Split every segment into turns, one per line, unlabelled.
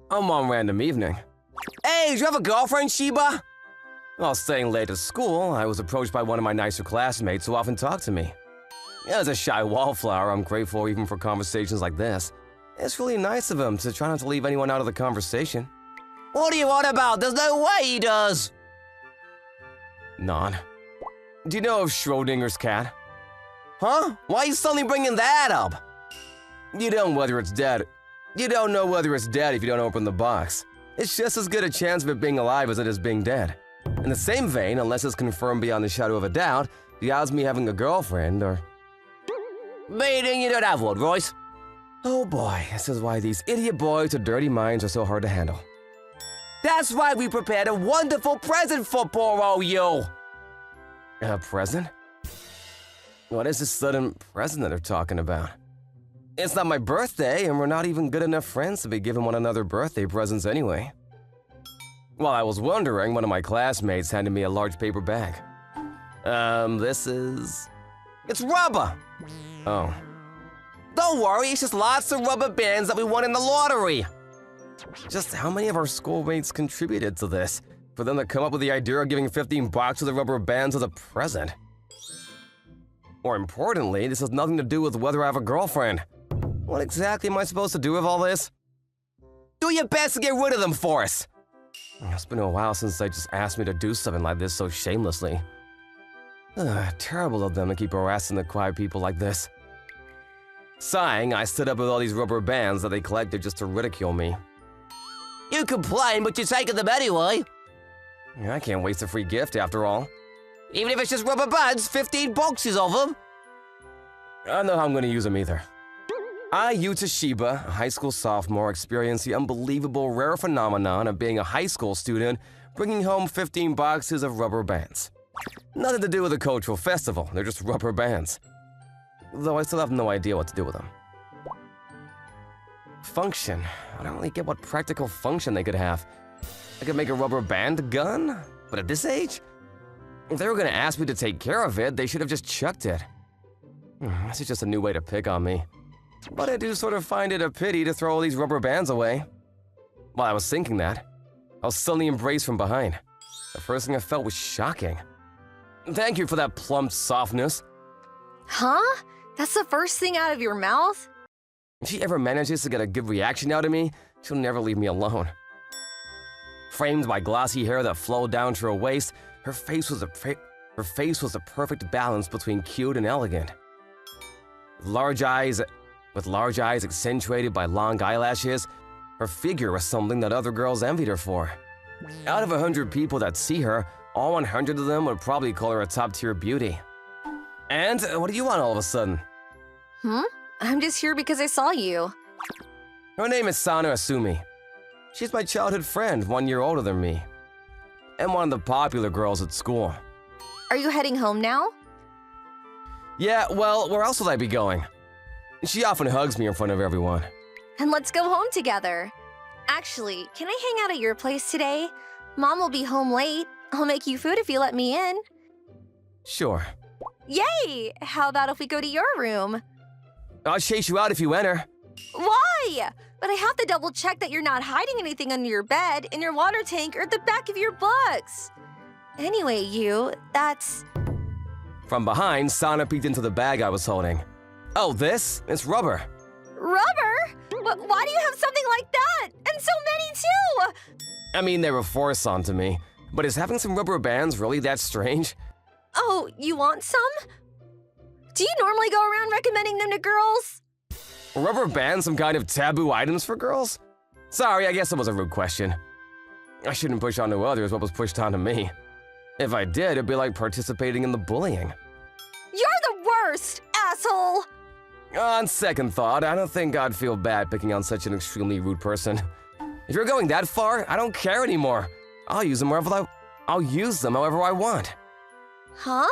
on one random evening. Hey, do you have a girlfriend, Shiba? While staying late at school, I was approached by one of my nicer classmates who often talked to me. As a shy wallflower, I'm grateful even for conversations like this. It's really nice of him to try not to leave anyone out of the conversation. What are you on about? There's no way he does! None. Do you know of Schrodinger's cat? Huh? Why are you suddenly bringing that up? You don't know whether it's dead. You don't know whether it's dead if you don't open the box. It's just as good a chance of it being alive as it is being dead. In the same vein, unless it's confirmed beyond the shadow of a doubt, the odds of me having a girlfriend are... Meaning you don't have one, Royce? Oh boy, this is why these idiot boys with dirty minds are so hard to handle. That's why we prepared a wonderful present for poor old you! A present? What is this sudden present that they're talking about? It's not my birthday, and we're not even good enough friends to be giving one another birthday presents anyway. While I was wondering, one of my classmates handed me a large paper bag. This is... It's rubber! Oh. Don't worry, it's just lots of rubber bands that we won in the lottery! Just how many of our schoolmates contributed to this, for them to come up with the idea of giving 15 boxes of rubber bands as a present? More importantly, this has nothing to do with whether I have a girlfriend. What exactly am I supposed to do with all this? Do your best to get rid of them for us! It's been a while since they just asked me to do something like this so shamelessly. Terrible of them to keep harassing the quiet people like this. Sighing, I stood up with all these rubber bands that they collected just to ridicule me. You complain, but you're taking them anyway. I can't waste a free gift after all. Even if it's just rubber bands, 15 boxes of them. I don't know how I'm going to use them either. I, Yuta Shiba, a high school sophomore, experienced the unbelievable rare phenomenon of being a high school student, bringing home 15 boxes of rubber bands. Nothing to do with a cultural festival, they're just rubber bands. Though I still have no idea what to do with them. Function. I don't really get what practical function they could have. I could make a rubber band gun? But at this age? If they were going to ask me to take care of it, they should have just chucked it. This is just a new way to pick on me. But I do sort of find it a pity to throw all these rubber bands away. While I was thinking that, I was suddenly embraced from behind. The first thing I felt was shocking. Thank you for that plump softness.
Huh? That's the first thing out of your mouth?
If she ever manages to get a good reaction out of me, she'll never leave me alone. Framed by glossy hair that flowed down to her waist, her face was a perfect balance between cute and elegant. With large eyes accentuated by long eyelashes, her figure was something that other girls envied her for. Out of 100 people that see her, all 100 of them would probably call her a top-tier beauty. And what do you want all of a sudden?
I'm just here because I saw you.
Her name is Sana Asumi. She's my childhood friend, 1 year older than me. And one of the popular girls at school.
Are you heading home now?
Yeah, well, where else would I be going? She often hugs me in front of everyone.
And let's go home together. Actually, can I hang out at your place today? Mom will be home late. I'll make you food if you let me in.
Sure.
Yay! How about if we go to your room?
I'll chase you out if you enter.
Why? But I have to double check that you're not hiding anything under your bed, in your water tank, or at the back of your books. Anyway, that's...
From behind, Sana peeked into the bag I was holding. Oh, this? It's rubber.
Rubber? Why do you have something like that? And so many, too!
I mean, they were forced onto me. But is having some rubber bands really that strange?
Oh, you want some? Do you normally go around recommending them to girls?
Rubber bands some kind of taboo items for girls? Sorry, I guess it was a rude question. I shouldn't push onto others what was pushed onto me. If I did, it'd be like participating in the bullying.
You're the worst, asshole!
On second thought, I don't think I'd feel bad picking on such an extremely rude person. If you're going that far, I don't care anymore. I'll use them however I want.
Huh?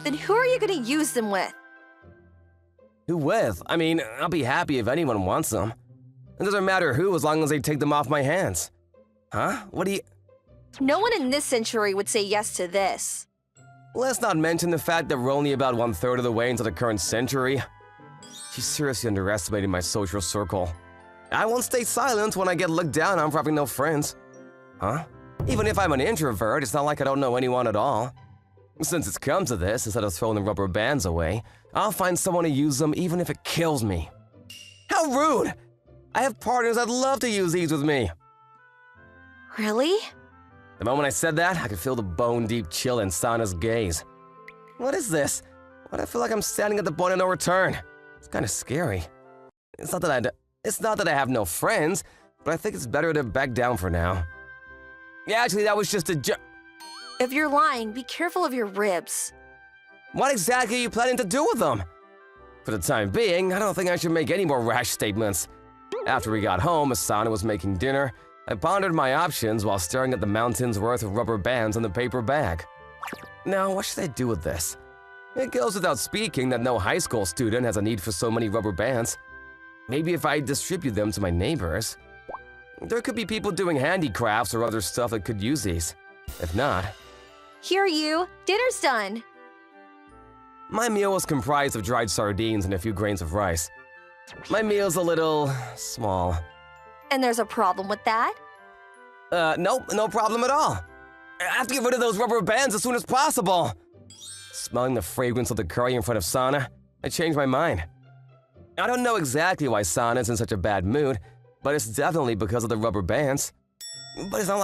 Then who are you gonna use them with?
Who with? I mean, I'll be happy if anyone wants them. It doesn't matter who as long as they take them off my hands. Huh? What do you...
No one in this century would say yes to this.
Let's not mention the fact that we're only about 1/3 of the way into the current century. She seriously underestimated my social circle. I won't stay silent when I get looked down on for having no friends. Huh? Even if I'm an introvert, it's not like I don't know anyone at all. Since it's come to this, instead of throwing the rubber bands away, I'll find someone to use them even if it kills me. How rude! I have partners that'd love to use these with me.
Really?
The moment I said that, I could feel the bone-deep chill in Sana's gaze. What is this? Why do I feel like I'm standing at the point of no return? It's kind of scary. It's not that I have no friends, but I think it's better to back down for now. Yeah, actually, that was just a joke.
If you're lying, be careful of your ribs.
What exactly are you planning to do with them? For the time being, I don't think I should make any more rash statements. After we got home, as Sana was making dinner, I pondered my options while staring at the mountain's worth of rubber bands in the paper bag. Now, what should I do with this? It goes without speaking that no high school student has a need for so many rubber bands. Maybe if I distribute them to my neighbors. There could be people doing handicrafts or other stuff that could use these. If not...
Here, you. Dinner's done.
My meal was comprised of dried sardines and a few grains of rice. My meal's a little... small.
And there's a problem with that?
Nope, no problem at all. I have to get rid of those rubber bands as soon as possible. Smelling the fragrance of the curry in front of Sana, I changed my mind. I don't know exactly why Sana's in such a bad mood, but it's definitely because of the rubber bands. But it's not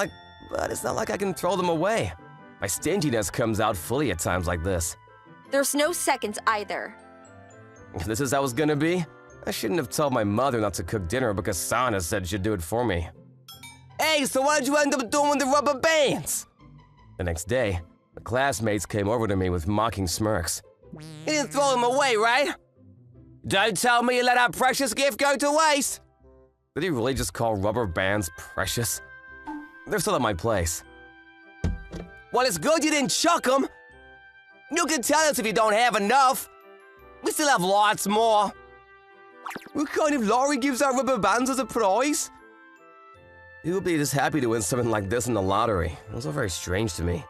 like I can throw them away. My stinginess comes out fully at times like this.
There's no seconds either.
This is how it's gonna be? I shouldn't have told my mother not to cook dinner because Sana said she'd do it for me. Hey, so what did you end up doing with the rubber bands? The next day, the classmates came over to me with mocking smirks. You didn't throw them away, right? Don't tell me you let our precious gift go to waste! Did he really just call rubber bands precious? They're still at my place. Well, it's good you didn't chuck them. You can tell us if you don't have enough. We still have lots more. What kind of lottery gives out rubber bands as a prize? You would be just happy to win something like this in the lottery. It was all very strange to me.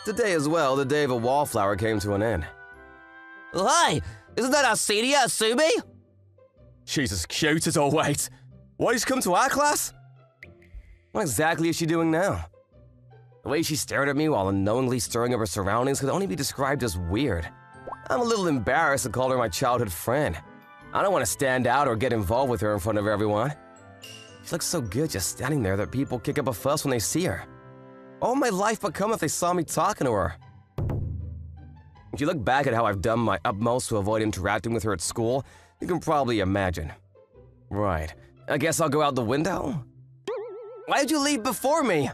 Today as well, the day of a wallflower came to an end. Hey, isn't that our senior, Asumi? She's as cute as always. Why did she come to our class? What exactly is she doing now? The way she stared at me while unknowingly stirring up her surroundings could only be described as weird. I'm a little embarrassed to call her my childhood friend. I don't want to stand out or get involved with her in front of everyone. She looks so good just standing there that people kick up a fuss when they see her. What would my life become if they saw me talking to her? If you look back at how I've done my utmost to avoid interacting with her at school, you can probably imagine. Right, I guess I'll go out the window? Why did you leave before me?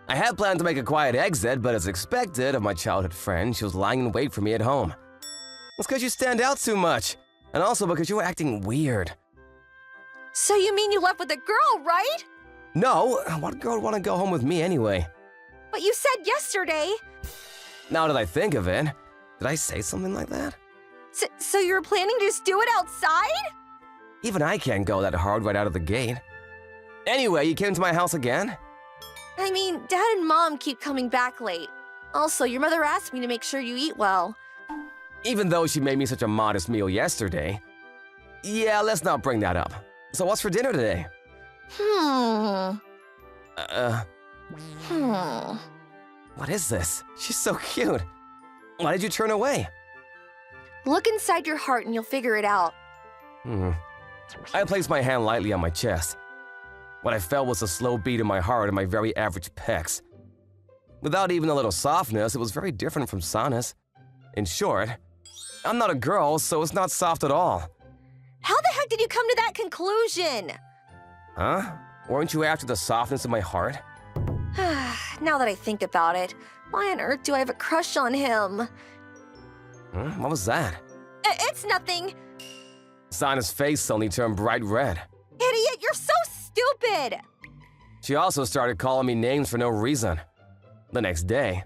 I had planned to make a quiet exit, but as expected of my childhood friend, she was lying in wait for me at home. It's because you stand out too much, and also because you were acting weird.
So you mean you left with a girl, right?
No, what girl would want to go home with me anyway?
But you said yesterday.
Now that I think of it, did I say something like that?
So you were planning to just do it outside?
Even I can't go that hard right out of the gate. Anyway, you came to my house again?
I mean, Dad and Mom keep coming back late. Also, your mother asked me to make sure you eat well.
Even though she made me such a modest meal yesterday. Yeah, let's not bring that up. So what's for dinner today? What is this? She's so cute. Why did you turn away?
Look inside your heart and you'll figure it out.
I placed my hand lightly on my chest. What I felt was a slow beat in my heart and my very average pecs. Without even a little softness, it was very different from Sana's. In short, I'm not a girl, so it's not soft at all.
How the heck did you come to that conclusion?
Huh? Weren't you after the softness of my heart?
Now that I think about it, why on earth do I have a crush on him?
What was that?
It's nothing.
Sana's face suddenly turned bright red.
Idiot, you're so stupid!
She also started calling me names for no reason. The next day,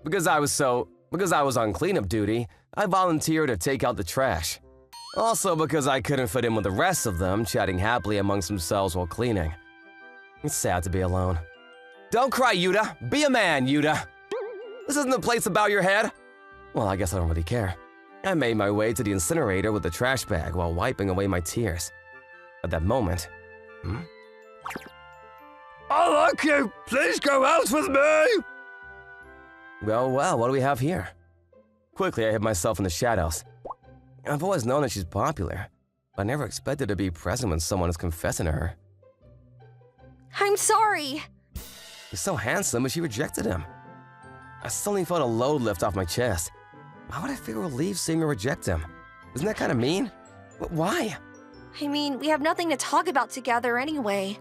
because I was on cleanup duty, I volunteered to take out the trash. Also because I couldn't fit in with the rest of them, chatting happily amongst themselves while cleaning. It's sad to be alone. Don't cry, Yuta! Be a man, Yuta! This isn't the place to bow your head! Well, I guess I don't really care. I made my way to the incinerator with the trash bag while wiping away my tears. At that moment,
I like you. Please go out with me.
well, what do we have here? Quickly, I hid myself in the shadows. I've always known that she's popular, but I never expected to be present when someone is confessing to her.
I'm sorry.
He's so handsome, but she rejected him. I suddenly felt a load lift off my chest. Why would I feel relieved seeing her reject him? Isn't that kind of mean? Why?
I mean, we have nothing to talk about together anyway.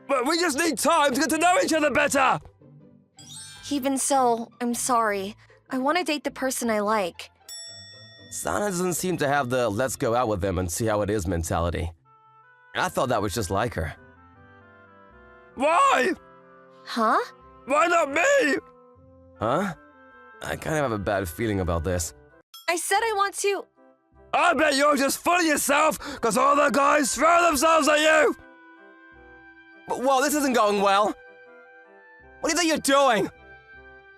But we just need time to get to know each other better.
Even so, I'm sorry. I want to date the person I like.
Sana doesn't seem to have the let's go out with them and see how it is mentality. I thought that was just like her.
Why?
Huh?
Why not me?
Huh? I kind of have a bad feeling about this.
I said I want to.
I bet you're just full of yourself because all the guys throw themselves at you.
But whoa, this isn't going well. What do you think you're doing?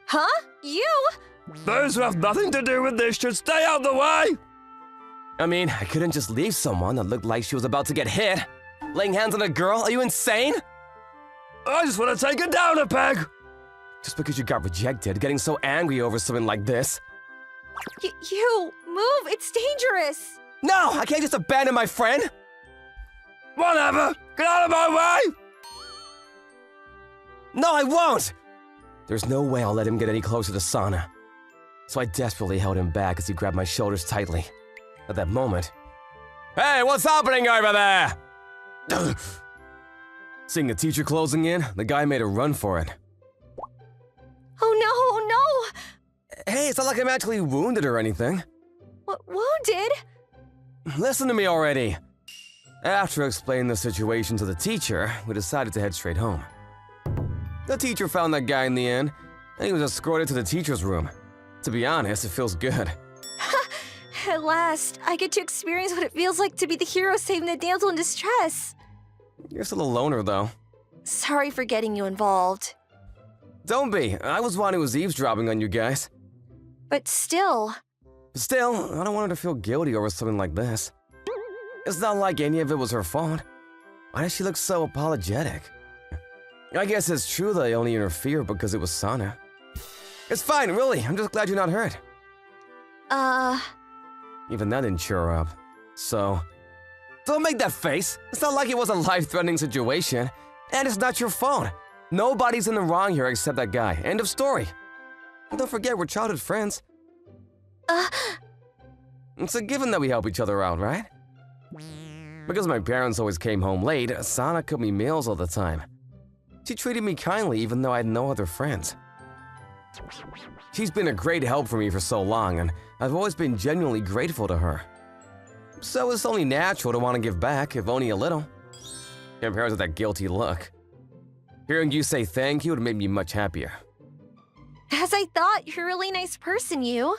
Huh? You?
Those who have nothing to do with this should stay out the way.
I mean, I couldn't just leave someone that looked like she was about to get hit. Laying hands on a girl? Are you insane?
I just want to take her down a peg.
Just because you got rejected, getting so angry over something like this.
You! Move! It's dangerous!
No, I can't just abandon my friend.
Whatever. Get out of my way.
No, I won't. There's no way I'll let him get any closer to Sana. So I desperately held him back as he grabbed my shoulders tightly. At that moment, hey, what's happening over there? Seeing the teacher closing in, the guy made a run for it.
Oh no!
Hey, it's not like I'm actually wounded or anything.
Wounded?
Listen to me already. After explaining the situation to the teacher, we decided to head straight home. The teacher found that guy in the end, and he was escorted to the teacher's room. To be honest, it feels good.
At last, I get to experience what it feels like to be the hero saving the damsel in distress.
You're still a loner, though.
Sorry for getting you involved.
Don't be. I was one who was eavesdropping on you guys.
But still...
Still, I don't want her to feel guilty over something like this. It's not like any of it was her fault. Why does she look so apologetic? I guess it's true that I only interfered because it was Sana. It's fine, really. I'm just glad you're not hurt. Even that didn't cheer her up. So, don't make that face. It's not like it was a life-threatening situation. And it's not your fault. Nobody's in the wrong here except that guy. End of story. And don't forget, we're childhood friends. It's a given that we help each other out, right? Because my parents always came home late, Sana cooked me meals all the time. She treated me kindly even though I had no other friends. She's been a great help for me for so long, and I've always been genuinely grateful to her. So it's only natural to want to give back, if only a little. Compared to that guilty look. Hearing you say thank you would make me much happier.
As I thought, you're a really nice person, you.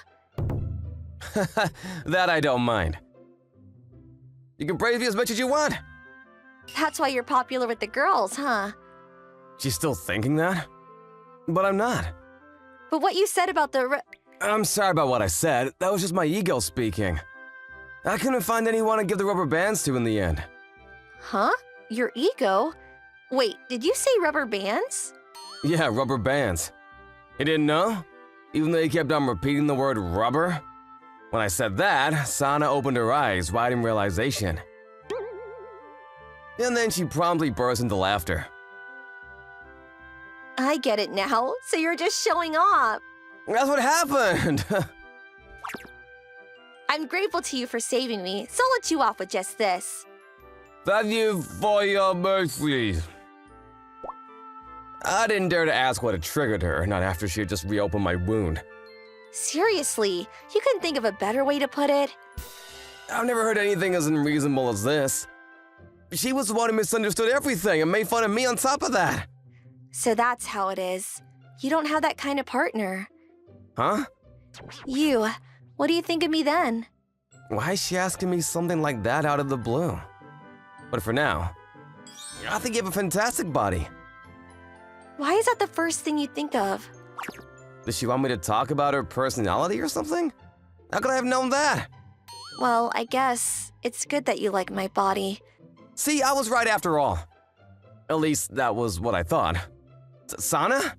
That I don't mind. You can praise me as much as you want.
That's why you're popular with the girls, huh?
She's still thinking that? But I'm not.
But what you said about the
I'm sorry about what I said. That was just my ego speaking. I couldn't find anyone to give the rubber bands to in the end.
Huh? Your ego? Wait, did you say rubber bands?
Yeah, rubber bands. You didn't know? Even though you kept on repeating the word rubber? When I said that, Sana opened her eyes wide in realization. And then she promptly burst into laughter.
I get it now, so you're just showing off.
That's what happened!
I'm grateful to you for saving me, so I'll let you off with just this.
Thank you for your mercy. I didn't dare to ask what had triggered her, not after she had just reopened my wound.
Seriously, you couldn't think of a better way to put it?
I've never heard anything as unreasonable as this. She was the one who misunderstood everything and made fun of me on top of that.
So that's how it is. You don't have that kind of partner.
Huh?
You, what do you think of me then?
Why is she asking me something like that out of the blue? But for now, I think you have a fantastic body.
Why is that the first thing you think of?
Does she want me to talk about her personality or something? How could I have known that?
Well, I guess it's good that you like my body.
See, I was right after all. At least, that was what I thought. Sana?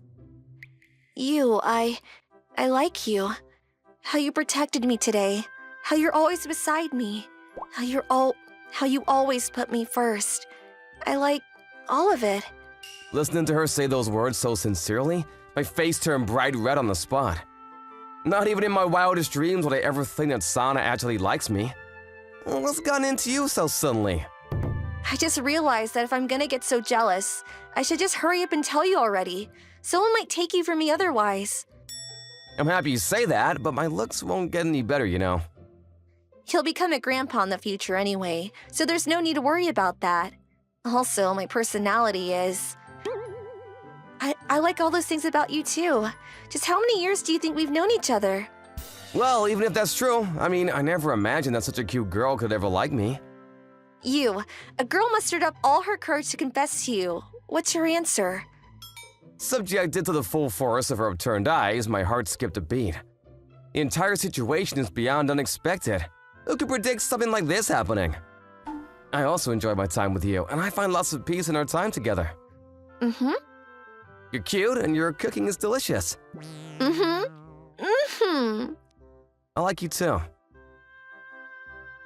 I like you. How you protected me today. How you're always beside me. How you always put me first. I like all of it.
Listening to her say those words so sincerely, my face turned bright red on the spot. Not even in my wildest dreams would I ever think that Sana actually likes me. What's gotten into you so suddenly?
I just realized that if I'm gonna get so jealous, I should just hurry up and tell you already. Someone might take you from me otherwise.
I'm happy you say that, but my looks won't get any better, you know.
He'll become a grandpa in the future anyway, so there's no need to worry about that. Also, my personality is... I like all those things about you too. Just how many years do you think we've known each other?
Well, even if that's true, I mean, I never imagined that such a cute girl could ever like me.
A girl mustered up all her courage to confess to you. What's your answer?
Subjected to the full force of her upturned eyes, my heart skipped a beat. The entire situation is beyond unexpected. Who could predict something like this happening? I also enjoy my time with you, and I find lots of peace in our time together.
Mm-hmm.
You're cute, and your cooking is delicious.
Mm-hmm. Mm-hmm.
I like you too.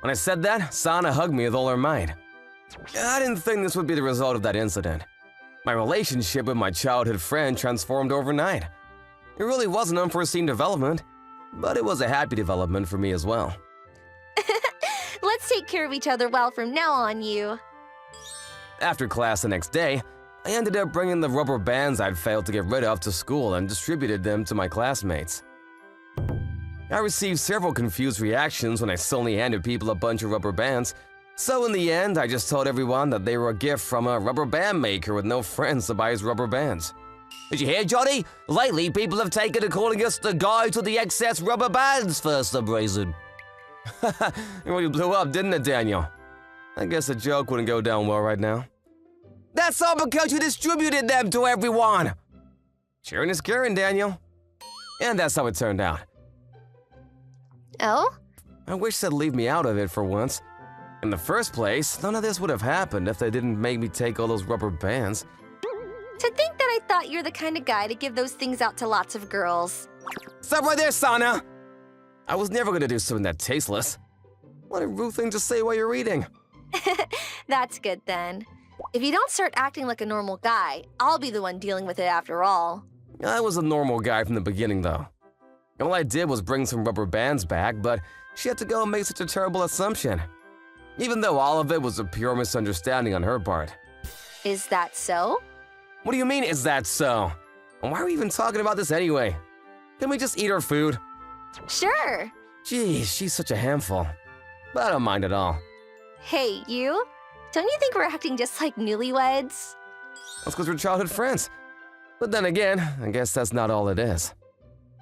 When I said that, Sana hugged me with all her might. I didn't think this would be the result of that incident. My relationship with my childhood friend transformed overnight. It really was an unforeseen development, but it was a happy development for me as well.
Let's take care of each other well from now on, you.
After class the next day, I ended up bringing the rubber bands I'd failed to get rid of to school and distributed them to my classmates. I received several confused reactions when I suddenly handed people a bunch of rubber bands, so in the end, I just told everyone that they were a gift from a rubber band maker with no friends to buy his rubber bands. Did you hear, Johnny? Lately, people have taken to calling us the guys with the excess rubber bands for some reason. It really blew up, didn't it, Daniel? I guess a joke wouldn't go down well right now. That's all because you distributed them to everyone! Sharing is caring, Daniel. And that's how it turned out.
Oh?
I wish they'd leave me out of it for once. In the first place, none of this would have happened if they didn't make me take all those rubber bands.
To think that I thought you're the kind of guy to give those things out to lots of girls.
Stop right there, Sana! I was never gonna do something that tasteless. What a rude thing to say while you're eating.
That's good then. If you don't start acting like a normal guy, I'll be the one dealing with it after all.
I was a normal guy from the beginning, though. All I did was bring some rubber bands back, but she had to go and make such a terrible assumption. Even though all of it was a pure misunderstanding on her part.
Is that so?
What do you mean, is that so? And why are we even talking about this anyway? Can we just eat our food?
Sure.
Geez, she's such a handful. But I don't mind at all.
Hey, you? Don't you think we're acting just like newlyweds?
That's because we're childhood friends. But then again, I guess that's not all it is.